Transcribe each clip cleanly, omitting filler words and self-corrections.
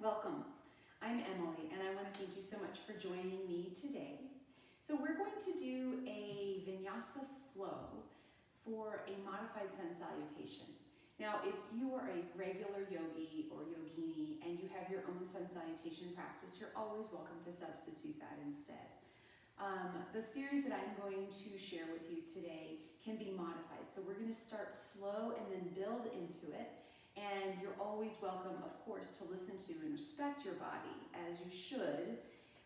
Welcome. I'm Emily, and I want to thank you so much for joining me today. So we're going to do a vinyasa flow for a modified sun salutation. Now, if you are a regular yogi or yogini and you have your own sun salutation practice, you're always welcome to substitute that instead. The series that I'm going to share with you today can be modified. So we're going to start slow and then build into it. And you're always welcome, of course, to listen to and respect your body as you should,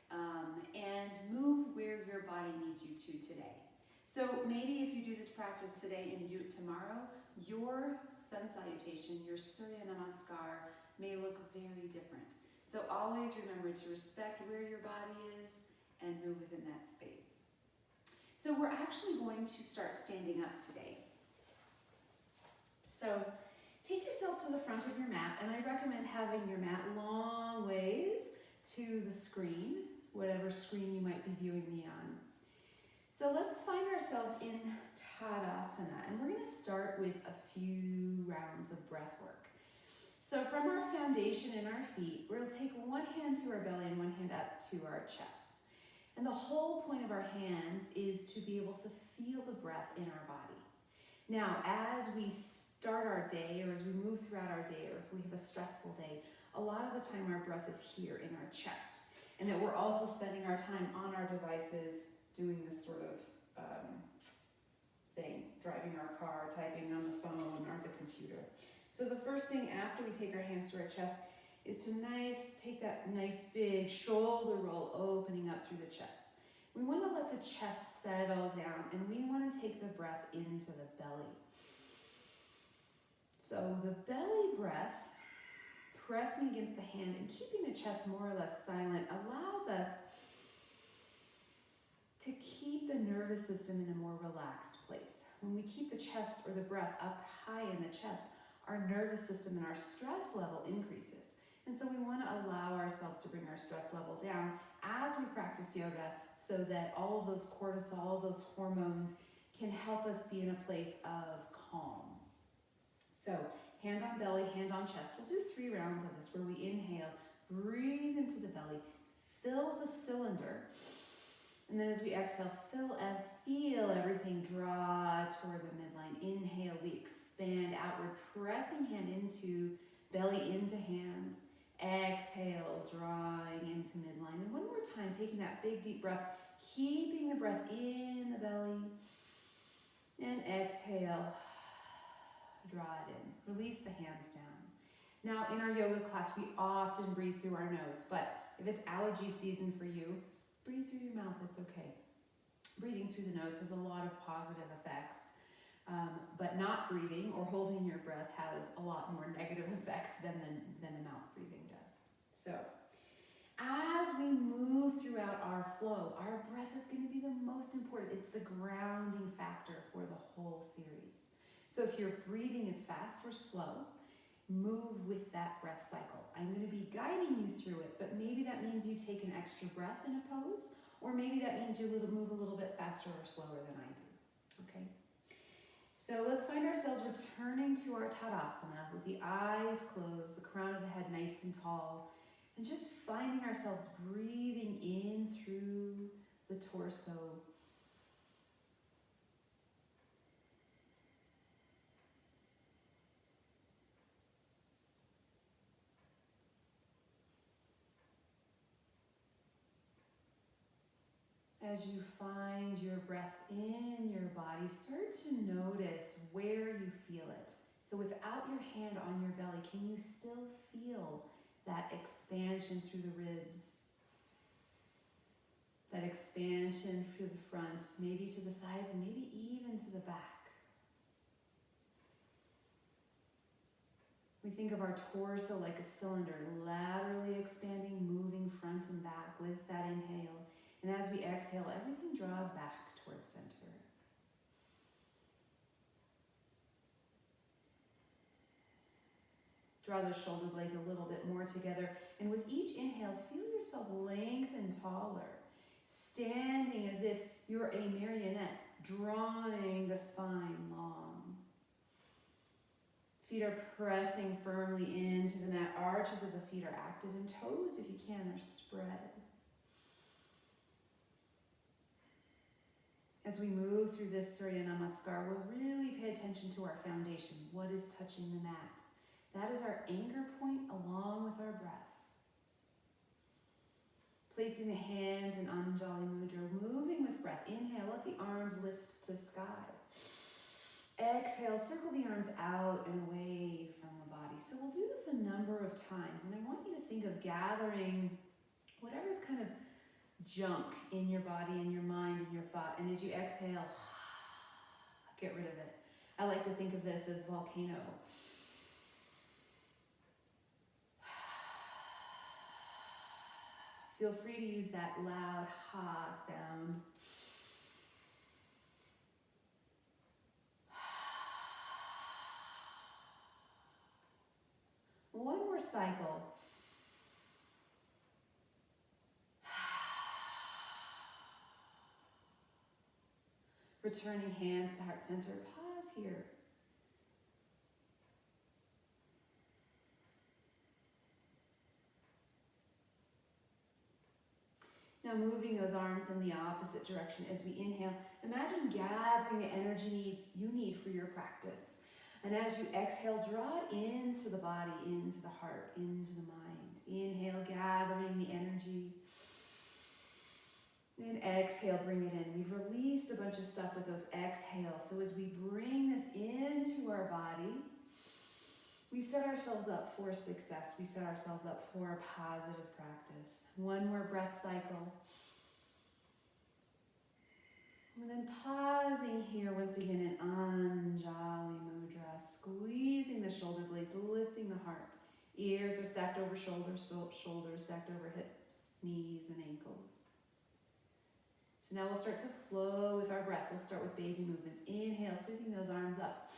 and move where your body needs you to today. So maybe if you do this practice today and you do it tomorrow, your sun salutation, your Surya Namaskar, may look very different. So always remember to respect where your body is and move within that space. So we're actually going to start standing up today. So take yourself to the front of your mat, and I recommend having your mat long ways to the screen, whatever screen you might be viewing me on. So let's find ourselves in Tadasana, and we're going to start with a few rounds of breath work. So from our foundation in our feet, we'll take one hand to our belly and one hand up to our chest. And the whole point of our hands is to be able to feel the breath in our body. Now, as we start our day, or as we move throughout our day, or if we have a stressful day, a lot of the time our breath is here in our chest, and that we're also spending our time on our devices doing this sort of thing, driving our car, typing on the phone or the computer. So the first thing after we take our hands to our chest is to take that nice big shoulder roll opening up through the chest. We want to let the chest settle down, and we want to take the breath into the belly. So the belly breath, pressing against the hand and keeping the chest more or less silent, allows us to keep the nervous system in a more relaxed place. When we keep the chest or the breath up high in the chest, our nervous system and our stress level increases. And so we want to allow ourselves to bring our stress level down as we practice yoga, so that all of those cortisol, all of those hormones can help us be in a place of calm. So hand on belly, hand on chest. We'll do 3 rounds of this where we inhale, breathe into the belly, fill the cylinder, and then as we exhale, feel everything draw toward the midline. Inhale, we expand outward, pressing hand into belly, into hand. Exhale, drawing into midline. And one more time, taking that big deep breath, keeping the breath in the belly. And exhale, draw it in. Release the hands down. Now, in our yoga class, we often breathe through our nose, but if it's allergy season for you, breathe through your mouth, it's okay. Breathing through the nose has a lot of positive effects. But not breathing or holding your breath has a lot more negative effects than the mouth breathing does. So, as we move throughout our flow, our breath is going to be the most important. It's the grounding factor for the whole series. So if your breathing is fast or slow, move with that breath cycle. I'm going to be guiding you through it, but maybe that means you take an extra breath in a pose, or maybe that means you move a little bit faster or slower than I do. Okay? So let's find ourselves returning to our Tadasana with the eyes closed, the crown of the head nice and tall, and just finding ourselves breathing in through the torso. As you find your breath in your body, start to notice where you feel it. So without your hand on your belly, can you still feel that expansion through the ribs? That expansion through the front, maybe to the sides and maybe even to the back. We think of our torso like a cylinder, laterally expanding, moving front and back with that inhale. And as we exhale, everything draws back towards center. Draw those shoulder blades a little bit more together. And with each inhale, feel yourself lengthen taller, standing as if you're a marionette, drawing the spine long. Feet are pressing firmly into the mat. Arches of the feet are active, and toes, if you can, are spread. As we move through this Surya Namaskar, we'll really pay attention to our foundation. What is touching the mat? That is our anchor point along with our breath. Placing the hands in Anjali Mudra, moving with breath. Inhale, let the arms lift to sky. Exhale, circle the arms out and away from the body. So we'll do this a number of times, and I want you to think of gathering whatever's kind of junk in your body, in your mind, in your thought, and as you exhale, get rid of it. I like to think of this as volcano. Feel free to use that loud ha sound. One more cycle. Returning hands to heart center. Pause here. Now moving those arms in the opposite direction as we inhale. Imagine gathering the energy you need for your practice. And as you exhale, draw it into the body, into the heart, into the mind. Inhale, gathering the energy. And exhale, bring it in. We've released a bunch of stuff with those exhales. So as we bring this into our body, we set ourselves up for success. We set ourselves up for a positive practice. One more breath cycle. And then pausing here once again in Anjali Mudra, squeezing the shoulder blades, lifting the heart. Ears are stacked over shoulders, shoulders stacked over hips, knees, and ankles. So now we'll start to flow with our breath. We'll start with baby movements. Inhale, sweeping those arms up.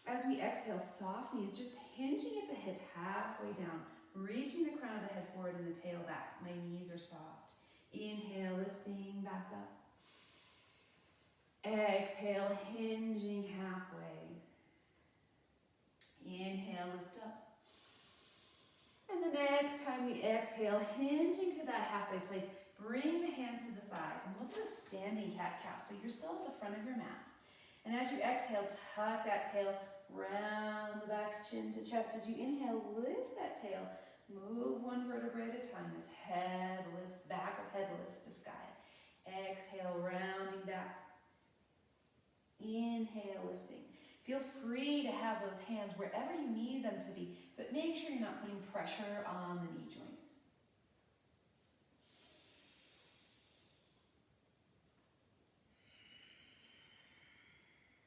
As we exhale, soft knees, just hinging at the hip halfway down, reaching the crown of the head forward and the tail back. My knees are soft. Inhale, lifting back up. Exhale, hinging halfway. Inhale, lift up. And the next time we exhale, hinging to that halfway place, bring the hands to the thighs. And we'll do a standing cat-cow. So you're still at the front of your mat. And as you exhale, tuck that tail round the back, chin to chest. As you inhale, lift that tail. Move one vertebrae at a time as head lifts, back of head lifts to sky. Exhale, rounding back. Inhale, lifting. Feel free to have those hands wherever you need them to be, but make sure you're not putting pressure on the knee joint.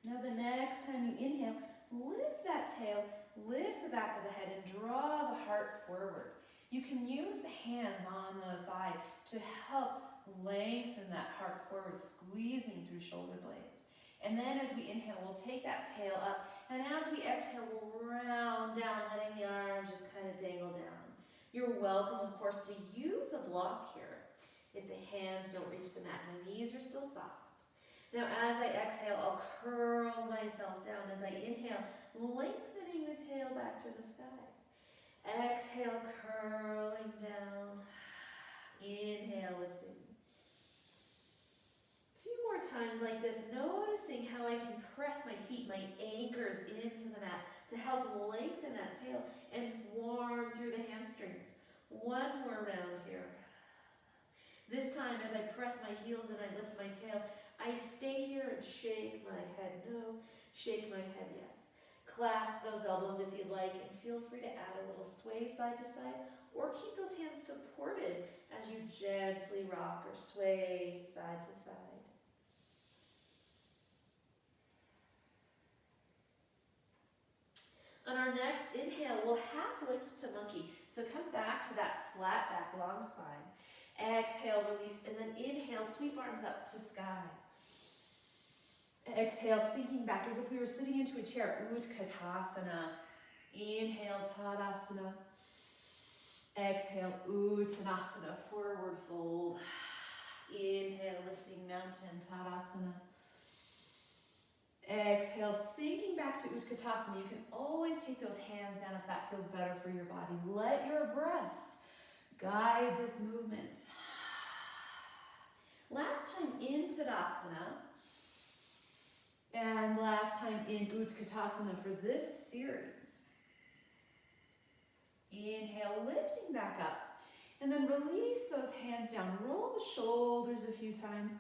Now the next time you inhale, lift that tail, lift the back of the head, and draw the heart forward. You can use the hands on the thigh to help lengthen that heart forward, squeezing through shoulder blades. And then as we inhale, we'll take that tail up, and as we exhale, we'll round down, letting the arms just kind of dangle down. You're welcome, of course, to use a block here if the hands don't reach the mat. My knees are still soft. Now as I exhale, I'll curl myself down. As I inhale, lengthening the tail back to the sky. Exhale, curling down. Inhale, lifting. A few more times like this, noticing how I can press my feet, my anchors into the mat to help lengthen that tail and warm through the hamstrings. One more round here. This time as I press my heels and I lift my tail, I stay here and shake my head no, shake my head yes. Clasp those elbows if you'd like, and feel free to add a little sway side to side, or keep those hands supported as you gently rock or sway side to side. On our next inhale, we'll half lift to monkey. So come back to that flat back, long spine. Exhale, release, and then inhale, sweep arms up to sky. Exhale, sinking back as if we were sitting into a chair, Utkatasana. Inhale, Tadasana. Exhale, Uttanasana, forward fold. Inhale, lifting mountain, Tadasana. Exhale, sinking back to Utkatasana. You can always take those hands down if that feels better for your body. Let your breath guide this movement. Last time in Tadasana, and last time in Utkatasana for this series. Inhale, lifting back up. And then release those hands down. Roll the shoulders a few times.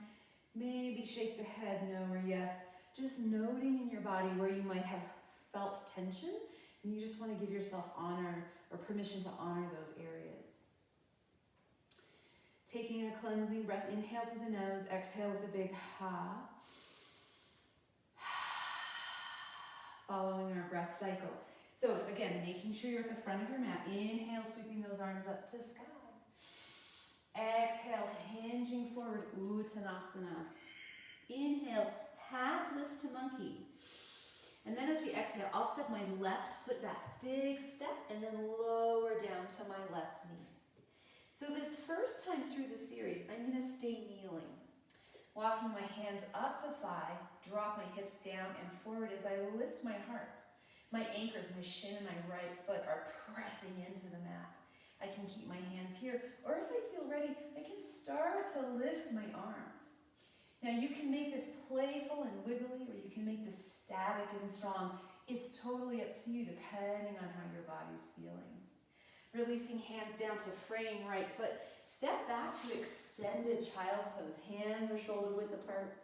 Maybe shake the head no or yes. Just noting in your body where you might have felt tension. And you just want to give yourself honor or permission to honor those areas. Taking a cleansing breath. Inhale through the nose. Exhale with a big ha. Following our breath cycle. So again, making sure you're at the front of your mat. Inhale, sweeping those arms up to sky. Exhale, hinging forward, Uttanasana. Inhale, half lift to monkey. And then as we exhale, I'll step my left foot back. Big step, and then lower down to my left knee. So this first time through the series, I'm going to stay kneeling. Walking my hands up the thigh, drop my hips down and forward as I lift my heart. My anchors, my shin and my right foot are pressing into the mat. I can keep my hands here, or if I feel ready, I can start to lift my arms. Now you can make this playful and wiggly, or you can make this static and strong. It's totally up to you, depending on how your body's feeling. Releasing hands down to frame right foot. Step back to extended child's pose. Hands are shoulder width apart.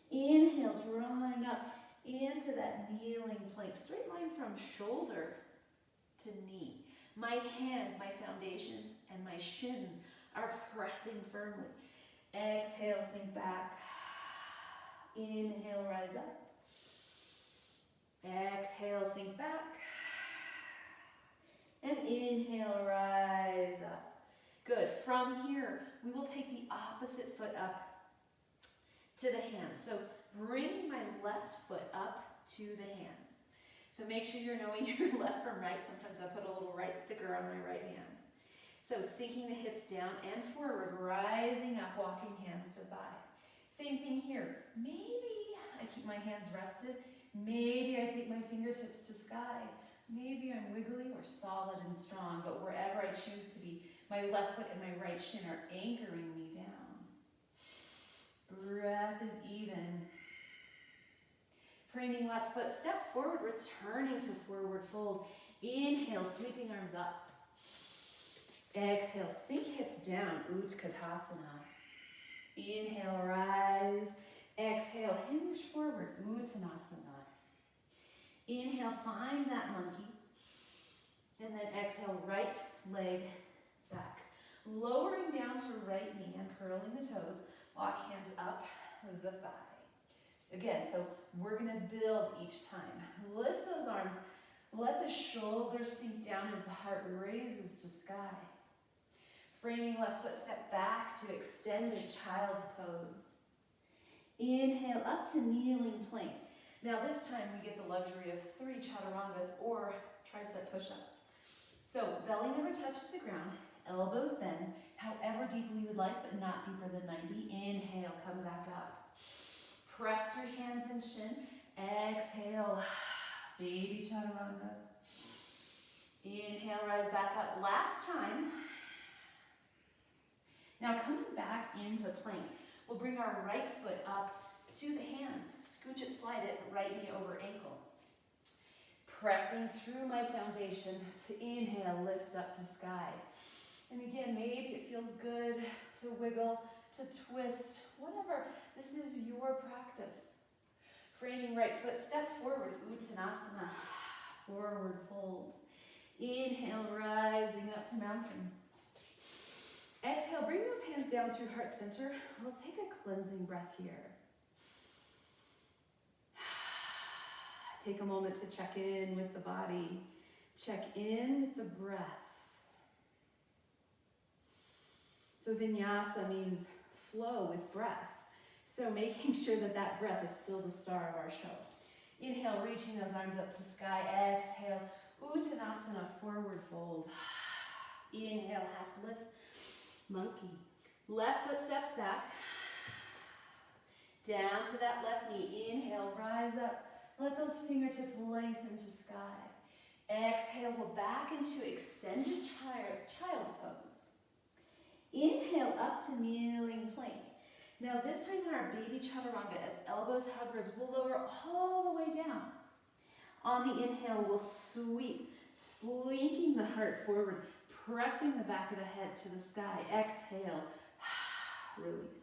Inhale, drawing up into that kneeling plank. Straight line from shoulder to knee. My hands, my foundations, and my shins are pressing firmly. Exhale, sink back. Inhale, rise up. Exhale, sink back. And inhale, rise up. Good. From here, we will take the opposite foot up to the hands. So bring my left foot up to the hands. So make sure you're knowing your left from right. Sometimes I put a little right sticker on my right hand. So sinking the hips down and forward, rising up, walking hands to thigh. Same thing here. Maybe I keep my hands rested. Maybe I take my fingertips to sky. Maybe I'm wiggly or solid and strong, but wherever I choose to be, my left foot and my right shin are anchoring me down. Breath is even. Framing left foot, step forward, returning to forward fold. Inhale, sweeping arms up. Exhale, sink hips down, Utkatasana. Inhale, rise. Exhale, hinge forward, Uttanasana. Inhale, find that monkey. And then exhale, right leg back. Lowering down to right knee and curling the toes. Walk hands up the thigh. Again, so we're going to build each time. Lift those arms. Let the shoulders sink down as the heart raises to sky. Framing left foot, step back to extended child's pose. Inhale, up to kneeling plank. Now this time we get the luxury of 3 chaturangas or tricep push-ups. So belly never touches the ground, elbows bend, however deeply you would like, but not deeper than 90. Inhale, come back up. Press through hands and shin. Exhale, baby chaturanga. Inhale, rise back up. Last time. Now coming back into plank, we'll bring our right foot up to the hands. Scooch it, slide it, right knee over ankle. Pressing through my foundation to inhale, lift up to sky. And again, maybe it feels good to wiggle, to twist, whatever. This is your practice. Framing right foot, step forward, Uttanasana, forward fold. Inhale, rising up to mountain. Exhale, bring those hands down through heart center. We'll take a cleansing breath here. Take a moment to check in with the body. Check in with the breath. So vinyasa means flow with breath. So making sure that that breath is still the star of our show. Inhale, reaching those arms up to sky. Exhale, Uttanasana, forward fold. Inhale, half lift, monkey. Left foot steps back. Down to that left knee. Inhale, rise up. Let those fingertips lengthen to sky. Exhale, we'll back into extended child's pose. Inhale up to kneeling plank. Now this time in our baby chaturanga, as elbows hug ribs, we'll lower all the way down. On the inhale, we'll sweep, slinking the heart forward, pressing the back of the head to the sky. Exhale, release.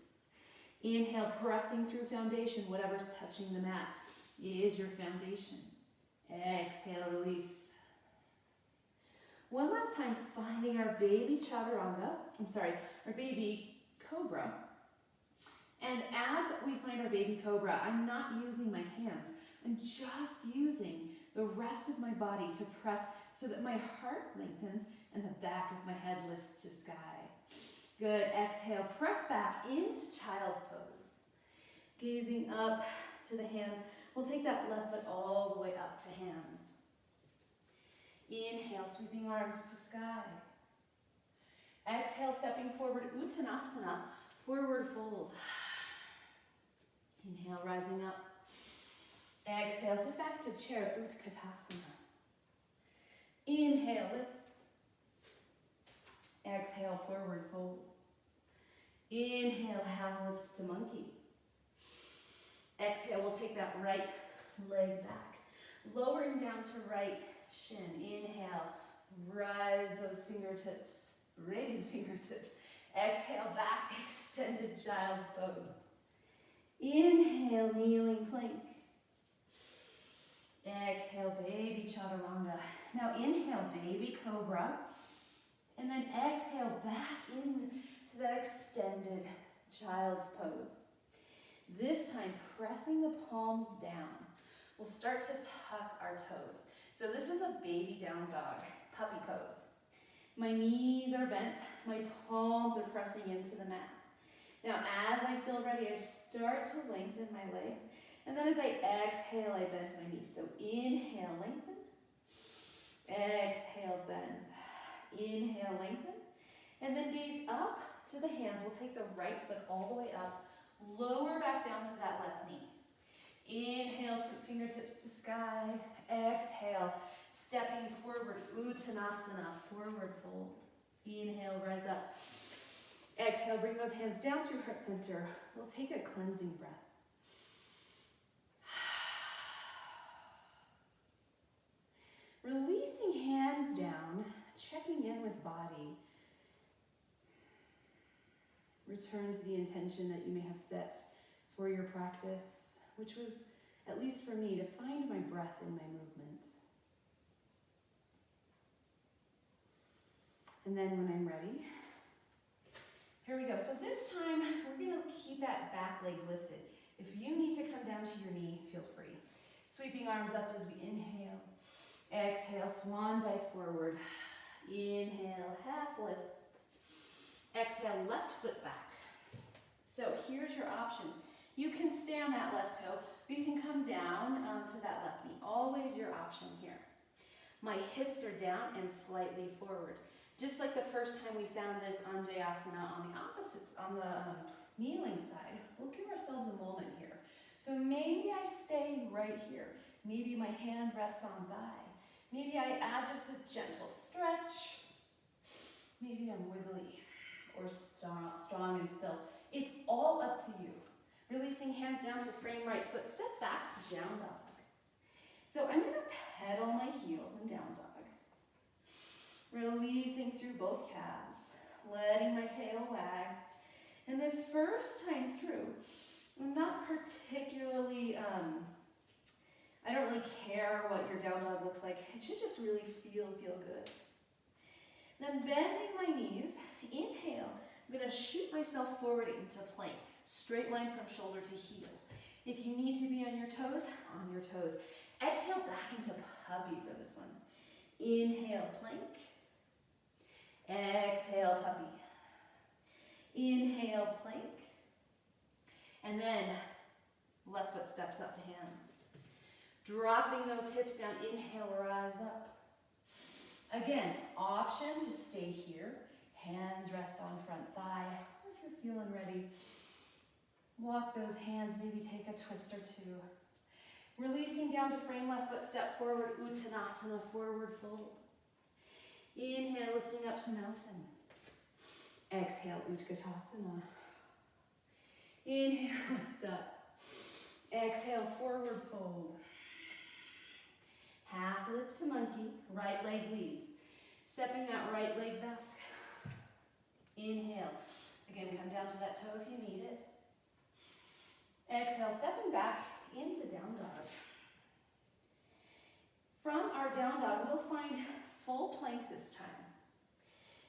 Inhale, pressing through foundation. Whatever's touching the mat is your foundation. Exhale, release. One last time, finding our baby chaturanga, our baby cobra. And as we find our baby cobra, I'm not using my hands. I'm just using the rest of my body to press so that my heart lengthens and the back of my head lifts to sky. Good. Exhale, press back into child's pose. Gazing up to the hands. We'll take that left foot all the way up to hands. Inhale, sweeping arms to sky. Exhale, stepping forward, Uttanasana, forward fold. Inhale, rising up. Exhale, sit back to chair, Utkatasana. Inhale, lift. Exhale, forward fold. Inhale, half lift to monkey. Exhale, we'll take that right leg back. Lowering down to right shin. Inhale, rise those fingertips. Raise fingertips. Exhale, back, extended child's pose. Inhale, kneeling plank. Exhale, baby chaturanga. Now inhale, baby cobra. And then exhale, back into that extended child's pose. This time, pressing the palms down. We'll start to tuck our toes. So this is a baby down dog, puppy pose. My knees are bent, my palms are pressing into the mat. Now as I feel ready, I start to lengthen my legs. And then as I exhale, I bend my knees. So inhale, lengthen. Exhale, bend. Inhale, lengthen. And then gaze up to the hands. We'll take the right foot all the way up. Lower back down to that left knee. Inhale, sweep fingertips to sky. Exhale, stepping forward, Uttanasana, forward fold. Inhale, rise up. Exhale, bring those hands down through heart center. We'll take a cleansing breath. Releasing hands down, checking in with body. Return to the intention that you may have set for your practice, which was, at least for me, to find my breath in my movement. And then when I'm ready, here we go. So this time, we're gonna keep that back leg lifted. If you need to come down to your knee, feel free. Sweeping arms up as we inhale. Exhale, swan dive forward. Inhale, half lift. Exhale, left foot back. So here's your option. You can stay on that left toe, or you can come down to that left knee. Always your option here. My hips are down and slightly forward. Just like the first time we found this Anjayasana on the opposites, on the kneeling side, we'll give ourselves a moment here. So maybe I stay right here. Maybe my hand rests on thigh. Maybe I add just a gentle stretch. Maybe I'm wiggly or strong and still. It's all up to you. Releasing hands down to frame right foot, step back to down dog. So I'm gonna pedal my heels in down dog. Releasing through both calves, letting my tail wag. And this first time through, I'm not particularly, I don't really care what your down dog looks like. It should just really feel good. Then bending my knees, inhale. I'm gonna shoot myself forward into plank. Straight line from shoulder to heel. If you need to be on your toes, on your toes. Exhale back into puppy for this one. Inhale, plank. Exhale, puppy. Inhale, plank. And then left foot steps up to hands. Dropping those hips down, inhale, rise up. Again, option to stay here. Hands rest on front thigh. Or if you're feeling ready, Walk those hands, maybe take a twist or two. Releasing down to frame left foot, step forward, Uttanasana, forward fold. Inhale, lifting up to mountain. Exhale, Utkatasana. Inhale, lift up. Exhale, forward fold. Half lift to monkey, right leg leads. Stepping that right leg back. Inhale. Again, come down to that toe if you need it. Exhale, stepping back into down dog. From our down dog, we'll find full plank this time.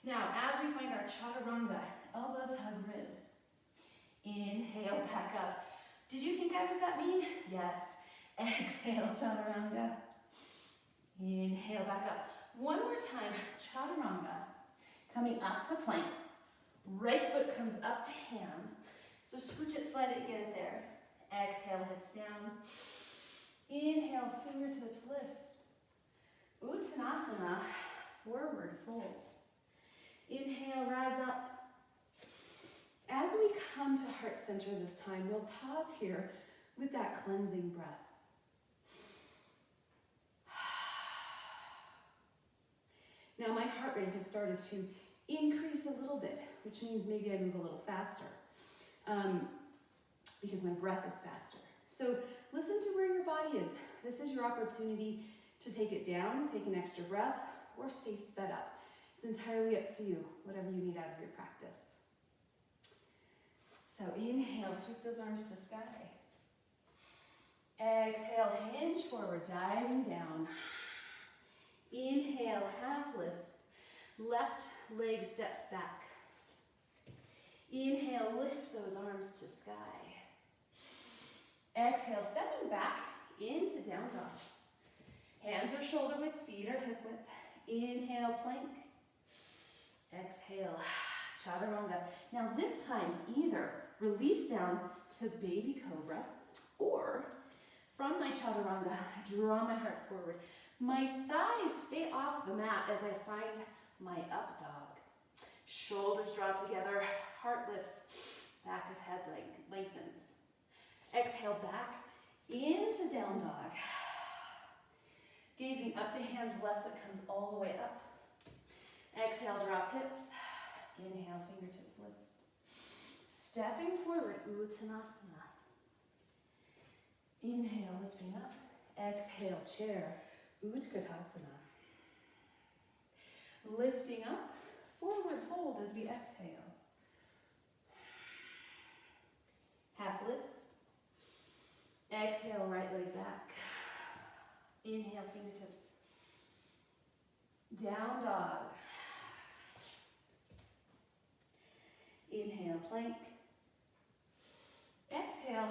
Now, as we find our chaturanga, elbows hug ribs. Inhale, back up. Did you think I was that mean? Yes. Exhale, chaturanga. Inhale, back up. One more time, chaturanga. Coming up to plank. Right foot comes up to hands. So scooch it, slide it, get it there. Exhale, hips down. Inhale, fingertips lift. Uttanasana, forward fold. Inhale, rise up. As we come to heart center this time, we'll pause here with that cleansing breath. Now my heart rate has started to increase a little bit, which means maybe I move a little faster because my breath is faster. So listen to where your body is. This is your opportunity to take it down, take an extra breath, or stay sped up. It's entirely up to you, whatever you need out of your practice. So inhale, sweep those arms to sky. Exhale, hinge forward, diving down. Inhale, half lift. Left leg steps back. Inhale, lift those arms to sky. Exhale, stepping back into down dog. Hands are shoulder width, feet are hip width. Inhale, plank. Exhale, chaturanga. Now this time, either release down to baby cobra, or from my chaturanga, draw my heart forward. My thighs stay off the mat as I find my up dog. Shoulders draw together, heart lifts, back of head lengthens. Exhale, back into down dog. Gazing up to hands, left foot comes all the way up. Exhale, drop hips. Inhale, fingertips lift. Stepping forward, Uttanasana. Inhale, lifting up. Exhale, chair, Utkatasana. Lifting up, forward fold as we exhale. Half lift. Exhale, right leg back. Inhale, fingertips. Down dog. Inhale, plank. Exhale,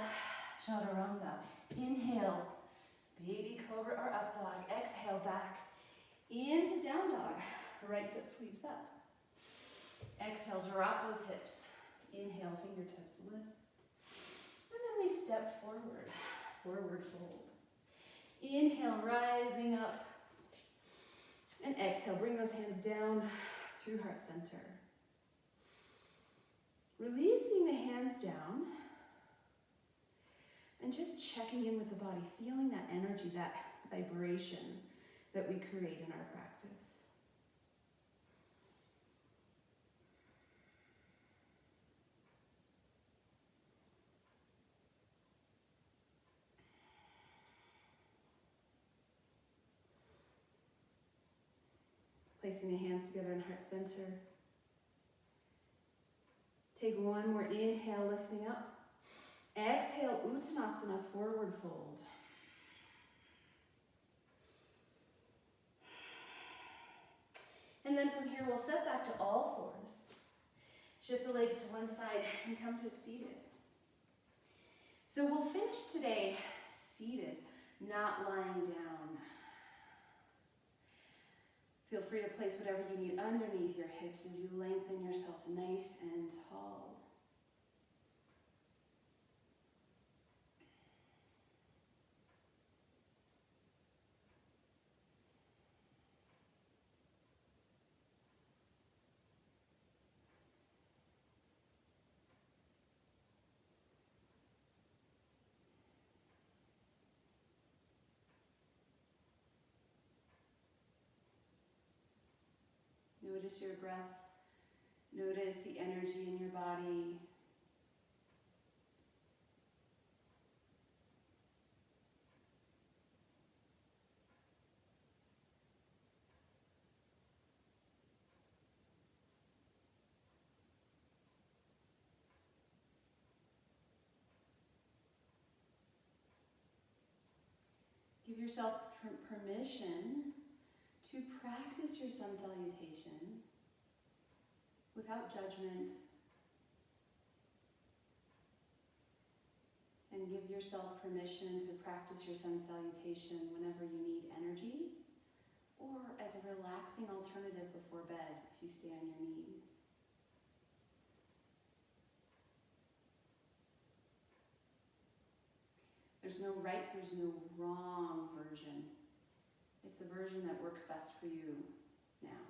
chaturanga. Inhale, baby cobra or up dog. Exhale, back into down dog. Right foot sweeps up. Exhale, drop those hips. Inhale, fingertips lift. And then we step forward, forward fold. Inhale, rising up. And exhale, bring those hands down through heart center. Releasing the hands down. And just checking in with the body, feeling that energy, that vibration that we create in our practice. Placing the hands together in heart center. Take one more inhale, lifting up. Exhale, Uttanasana, forward fold. And then from here, we'll step back to all fours. Shift the legs to one side and come to seated. So we'll finish today seated, not lying down. Feel free to place whatever you need underneath your hips as you lengthen yourself nice and tall. Notice your breath. Notice the energy in your body. Give yourself permission to practice your sun salutation without judgment, and give yourself permission to practice your sun salutation whenever you need energy or as a relaxing alternative before bed if you stay on your knees. There's no right, there's no wrong version. It's the version that works best for you now.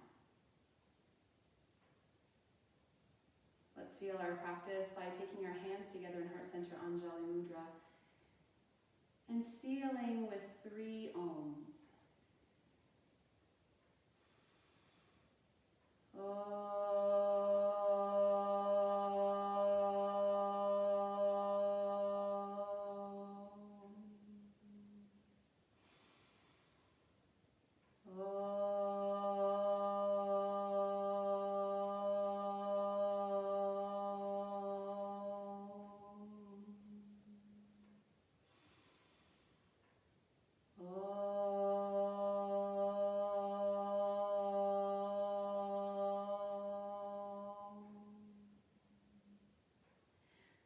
Let's seal our practice by taking our hands together in Heart Center Anjali Mudra and sealing with 3 ohms.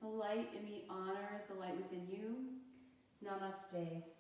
The light in me honors the light within you. Namaste.